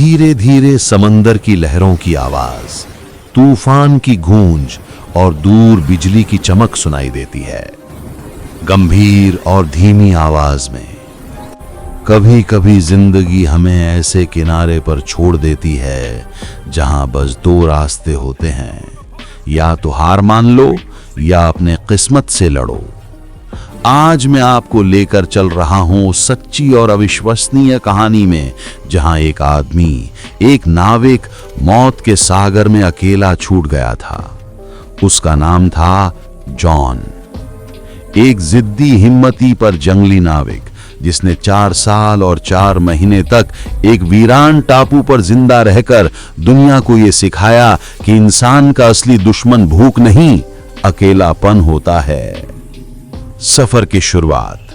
धीरे धीरे समंदर की लहरों की आवाज, तूफान की गूंज और दूर बिजली की चमक सुनाई देती है, गंभीर और धीमी आवाज में। कभी कभी जिंदगी हमें ऐसे किनारे पर छोड़ देती है जहां बस दो रास्ते होते हैं, या तो हार मान लो या अपने किस्मत से लड़ो। आज मैं आपको लेकर चल रहा हूं सच्ची और अविश्वसनीय कहानी में, जहां एक आदमी, एक नाविक मौत के सागर में अकेला छूट गया था। उसका नाम था जॉन, एक जिद्दी हिम्मती पर जंगली नाविक जिसने 4 साल और 4 महीने तक एक वीरान टापू पर जिंदा रहकर दुनिया को यह सिखाया कि इंसान का असली दुश्मन भूख नहीं, अकेलापन होता है। सफर की शुरुआत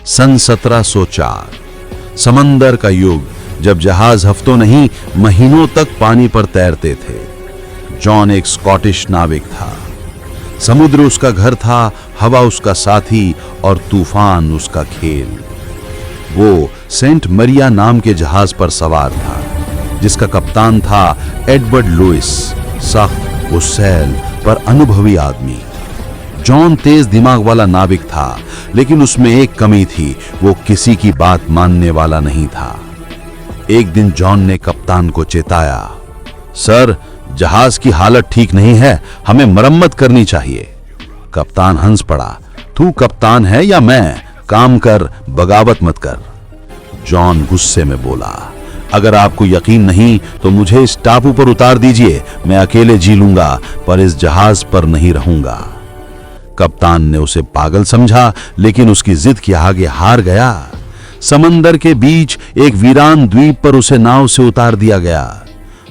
सन 1704, समंदर का युग, जब जहाज हफ्तों नहीं महीनों तक पानी पर तैरते थे। जॉन एक स्कॉटिश नाविक था। समुद्र उसका घर था, हवा उसका साथी और तूफान उसका खेल। वो सेंट मरिया नाम के जहाज पर सवार था, जिसका कप्तान था एडवर्ड लुइस, सख्त, गुस्सैल पर अनुभवी आदमी। जॉन तेज दिमाग वाला नाविक था, लेकिन उसमें एक कमी थी, वो किसी की बात मानने वाला नहीं था। एक दिन जॉन ने कप्तान को चेताया, सर, जहाज की हालत ठीक नहीं है, हमें मरम्मत करनी चाहिए। कप्तान हंस पड़ा, तू कप्तान है या मैं? काम कर, बगावत मत कर। जॉन गुस्से में बोला, अगर आपको यकीन नहीं तो मुझे इस टापू पर उतार दीजिए, मैं अकेले जी लूंगा, पर इस जहाज पर नहीं रहूंगा। कप्तान ने उसे पागल समझा, लेकिन उसकी जिद के आगे हार गया। समंदर के बीच एक वीरान द्वीप पर उसे नाव से उतार दिया गया।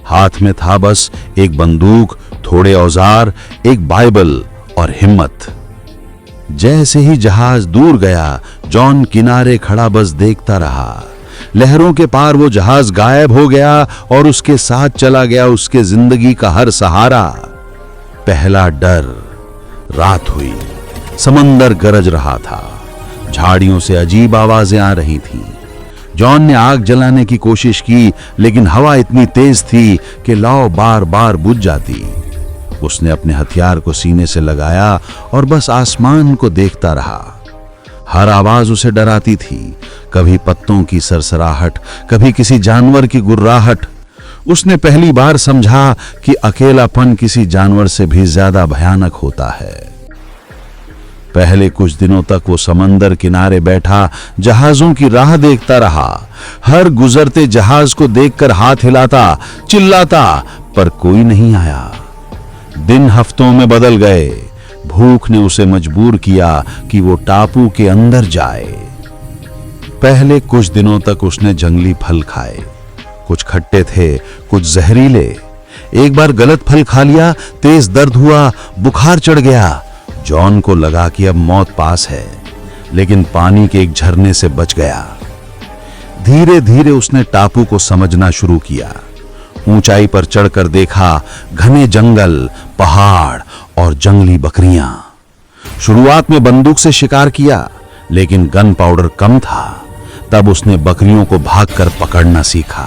हाथ में था बस एक बंदूक, थोड़े औजार, एक बाइबल और हिम्मत। जैसे ही जहाज दूर गया, जॉन किनारे खड़ा बस देखता रहा। लहरों के पार वो जहाज गायब हो गया और उसके साथ चला गया उसके जिंदगी का हर सहारा। पहला डर। रात हुई, समंदर गरज रहा था, झाड़ियों से अजीब आवाजें आ रही थीं। जॉन ने आग जलाने की कोशिश की, लेकिन हवा इतनी तेज थी कि लौ बार बार बुझ जाती। उसने अपने हथियार को सीने से लगाया और बस आसमान को देखता रहा। हर आवाज उसे डराती थी, कभी पत्तों की सरसराहट, कभी किसी जानवर की गुर्राहट। उसने पहली बार समझा कि अकेलापन किसी जानवर से भी ज्यादा भयानक होता है। पहले कुछ दिनों तक वो समंदर किनारे बैठा जहाजों की राह देखता रहा। हर गुजरते जहाज को देखकर हाथ हिलाता, चिल्लाता, पर कोई नहीं आया। दिन हफ्तों में बदल गए। भूख ने उसे मजबूर किया कि वो टापू के अंदर जाए। पहले कुछ दिनों तक उसने जंगली फल खाए। कुछ खट्टे थे, कुछ जहरीले। एक बार गलत फल खा लिया, तेज दर्द हुआ, बुखार चढ़ गया। जॉन को लगा कि अब मौत पास है, लेकिन पानी के एक झरने से बच गया। धीरे धीरे उसने टापू को समझना शुरू किया। ऊंचाई पर चढ़कर देखा, घने जंगल, पहाड़ और जंगली बकरियां। शुरुआत में बंदूक से शिकार किया, लेकिन गन पाउडर कम था। तब उसने बकरियों को भागकर पकड़ना सीखा।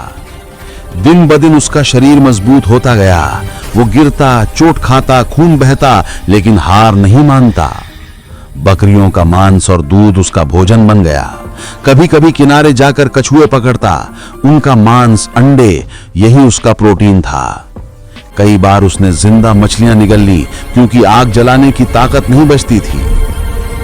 दिन ब दिन उसका शरीर मजबूत होता गया। वो गिरता, चोट खाता, खून बहता, लेकिन हार नहीं मानता। बकरियों का मांस और दूध उसका भोजन बन गया। कभी कभी किनारे जाकर कछुए पकड़ता, उनका मांस, अंडे, यही उसका प्रोटीन था। कई बार उसने जिंदा मछलियां निगल ली, क्योंकि आग जलाने की ताकत नहीं बचती थी।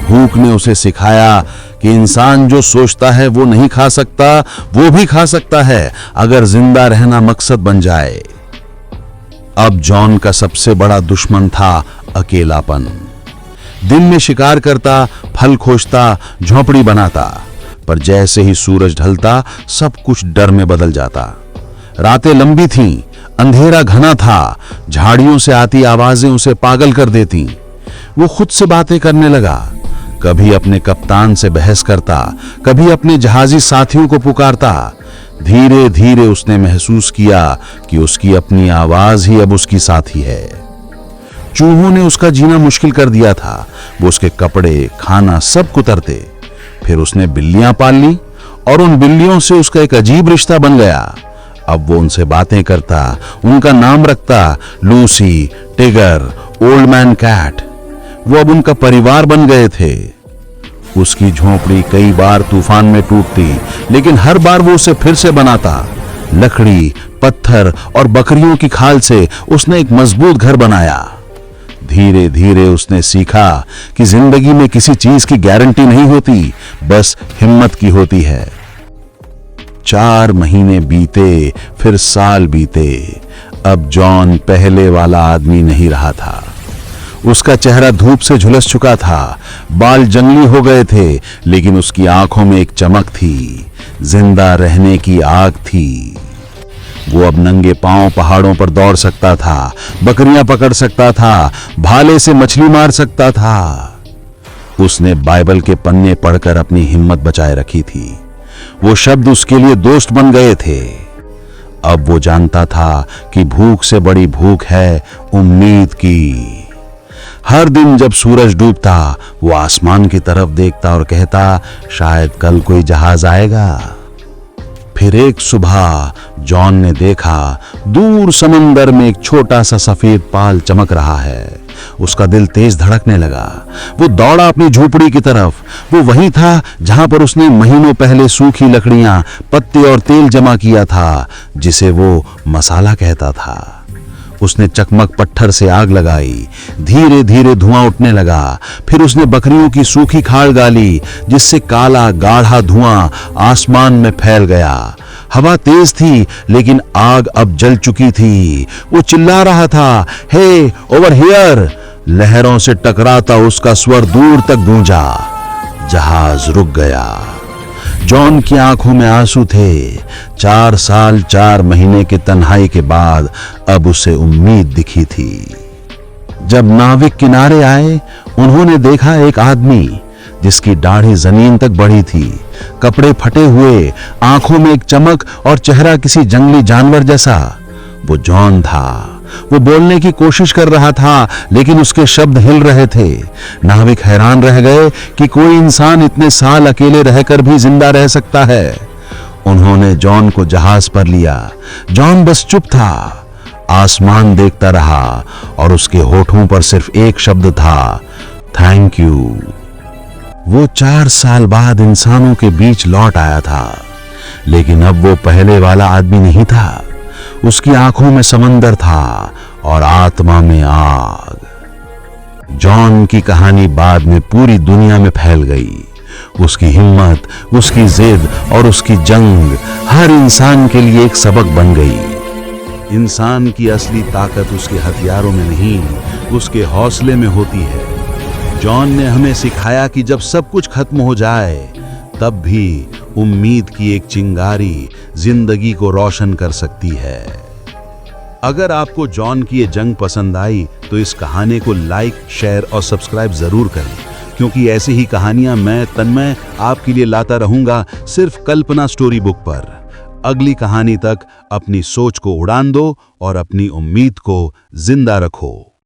भूख ने उसे सिखाया कि इंसान जो सोचता है वो नहीं खा सकता, वो भी खा सकता है, अगर जिंदा रहना मकसद बन जाए। अब जॉन का सबसे बड़ा दुश्मन था अकेलापन। दिन में शिकार करता, फल खोजता, झोंपड़ी बनाता, पर जैसे ही सूरज ढलता सब कुछ डर में बदल जाता। रातें लंबी थीं, अंधेरा घना था, झाड़ियों से आती आवाजें उसे पागल कर देती। वो खुद से बातें करने लगा, कभी अपने कप्तान से बहस करता, कभी अपने जहाजी साथियों को पुकारता। धीरे धीरे उसने महसूस किया कि उसकी अपनी आवाज ही अब उसकी साथी है। चूहों ने उसका जीना मुश्किल कर दिया था। वो उसके कपड़े, खाना सब कुतरते। फिर उसने बिल्लियां पाल ली और उन बिल्लियों से उसका एक अजीब रिश्ता बन गया। अब वो उनसे बातें करता, उनका नाम रखता, लूसी, टिगर, ओल्ड मैन कैट। वो अब उनका परिवार बन गए थे। उसकी झोपड़ी कई बार तूफान में टूटती, लेकिन हर बार वो उसे फिर से बनाता। लकड़ी, पत्थर और बकरियों की खाल से उसने एक मजबूत घर बनाया। धीरे धीरे उसने सीखा कि जिंदगी में किसी चीज की गारंटी नहीं होती, बस हिम्मत की होती है। 4 महीने बीते, फिर साल बीते। अब जॉन पहले वाला आदमी नहीं रहा था। उसका चेहरा धूप से झुलस चुका था, बाल जंगली हो गए थे, लेकिन उसकी आंखों में एक चमक थी, जिंदा रहने की आग थी। वो अब नंगे पांव पहाड़ों पर दौड़ सकता था, बकरियां पकड़ सकता था, भाले से मछली मार सकता था। उसने बाइबल के पन्ने पढ़कर अपनी हिम्मत बचाए रखी थी। वो शब्द उसके लिए दोस्त बन गए थे। अब वो जानता था कि भूख से बड़ी भूख है उम्मीद की। हर दिन जब सूरज डूबता, वो आसमान की तरफ देखता और कहता, शायद कल कोई जहाज आएगा। फिर एक सुबह जॉन ने देखा, दूर समंदर में एक छोटा सा सफेद पाल चमक रहा है। उसका दिल तेज धड़कने लगा। वो दौड़ा अपनी झोपड़ी की तरफ। वो वही था जहां पर उसने महीनों पहले सूखी लकड़ियां, पत्ते और तेल जमा किया था, जिसे वो मसाला कहता था। उसने चकमक पत्थर से आग लगाई। धीरे धीरे धुआं उठने लगा। फिर उसने बकरियों की सूखी खाल गाली, जिससे काला गाढ़ा धुआं आसमान में फैल गया। हवा तेज थी, लेकिन आग अब जल चुकी थी। वो चिल्ला रहा था, हे ओवर हियर। लहरों से टकराता उसका स्वर दूर तक गूंजा। जहाज रुक गया। जॉन की आंखों में आंसू थे। 4 साल 4 महीने की तन्हाई के बाद अब उसे उम्मीद दिखी थी। जब नाविक किनारे आए, उन्होंने देखा एक आदमी जिसकी दाढ़ी जमीन तक बढ़ी थी, कपड़े फटे हुए, आंखों में एक चमक और चेहरा किसी जंगली जानवर जैसा। वो जॉन था। वो बोलने की कोशिश कर रहा था, लेकिन उसके शब्द हिल रहे थे। नाविक हैरान रह गए कि कोई इंसान इतने साल अकेले रहकर भी जिंदा रह सकता है। उन्होंने जॉन को जहाज पर लिया। जॉन बस चुप था, आसमान देखता रहा और उसके होठों पर सिर्फ एक शब्द था, थैंक यू। वो 4 साल बाद इंसानों के बीच लौट आया था, लेकिन अब वो पहले वाला आदमी नहीं था। उसकी आंखों में समंदर था और आत्मा में आग। जॉन की कहानी बाद में पूरी दुनिया में फैल गई। उसकी हिम्मत, उसकी जिद और उसकी जंग हर इंसान के लिए एक सबक बन गई। इंसान की असली ताकत उसके हथियारों में नहीं, उसके हौसले में होती है। जॉन ने हमें सिखाया कि जब सब कुछ खत्म हो जाए, तब भी उम्मीद की एक चिंगारी जिंदगी को रोशन कर सकती है। अगर आपको जॉन की ये जंग पसंद आई, तो इस कहानी को लाइक, शेयर और सब्सक्राइब जरूर करें, क्योंकि ऐसी ही कहानियां मैं तन्मय आपके लिए लाता रहूंगा, सिर्फ कल्पना स्टोरी बुक पर। अगली कहानी तक अपनी सोच को उड़ान दो और अपनी उम्मीद को जिंदा रखो।